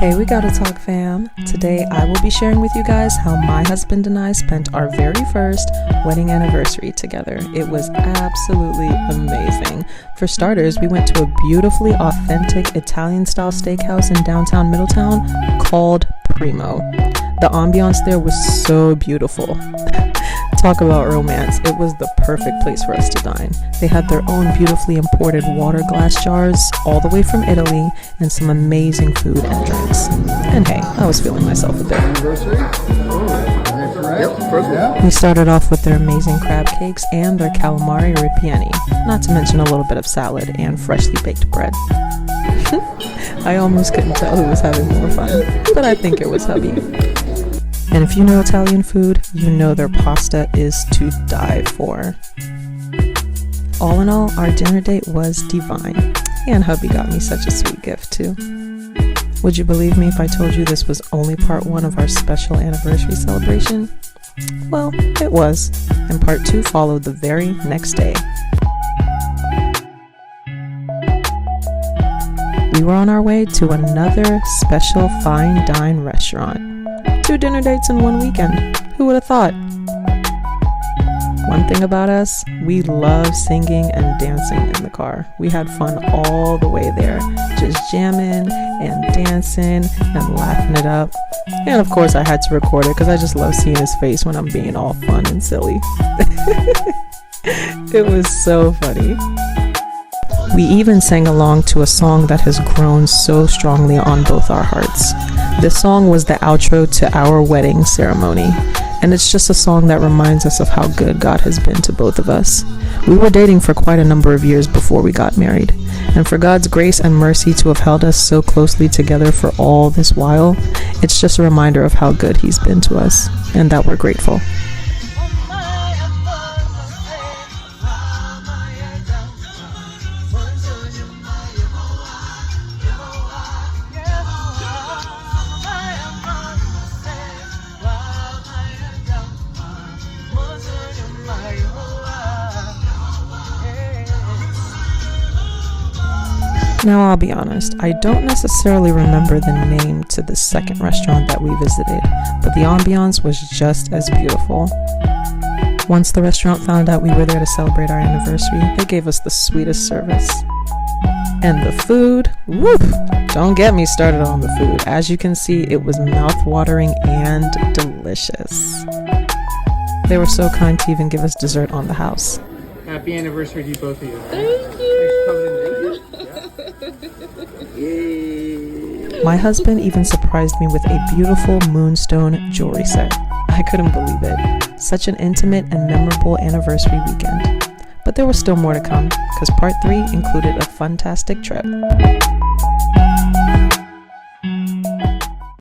Hey, we gotta talk, fam. Today I will be sharing with you guys how my husband and I spent our very first wedding anniversary together. It was absolutely amazing. For starters, we went to a beautifully authentic Italian-style steakhouse in downtown Middletown called Primo. The ambiance there was so beautiful. Talk about romance. It was the perfect place for us to dine. They had their own beautifully imported water glass jars all the way from Italy and some amazing food and drinks. And hey, I was feeling myself a bit. We started off with their amazing crab cakes and their calamari ripieni, not to mention a little bit of salad and freshly baked bread. I almost couldn't tell who was having more fun, but I think it was hubby. And if you know Italian food, you know their pasta is to die for. All in all, our dinner date was divine, and hubby got me such a sweet gift too. Would you believe me if I told you this was only part one of our special anniversary celebration? Well, it was, and part two followed the very next day. We were on our way to another special fine dine restaurant. 2 dinner dates in one weekend. Who would have thought? One thing about us, we love singing and dancing in the car. We had fun all the way there, just jamming and dancing and laughing it up. And of course I had to record it because I just love seeing his face when I'm being all fun and silly. It was so funny. We even sang along to a song that has grown so strongly on both our hearts. This song was the outro to our wedding ceremony, and it's just a song that reminds us of how good God has been to both of us. We were dating for quite a number of years before we got married, and for God's grace and mercy to have held us so closely together for all this while, it's just a reminder of how good He's been to us, and that we're grateful. Now, I'll be honest, I don't necessarily remember the name to the second restaurant that we visited, but the ambiance was just as beautiful. Once the restaurant found out we were there to celebrate our anniversary, they gave us the sweetest service. And the food, whoop! Don't get me started on the food. As you can see, it was mouth-watering and delicious. They were so kind to even give us dessert on the house. Happy anniversary to you, both of you. Thank you. My husband even surprised me with a beautiful moonstone jewelry set. I couldn't believe it. Such an intimate and memorable anniversary weekend. But there was still more to come, because part 3 included a fantastic trip.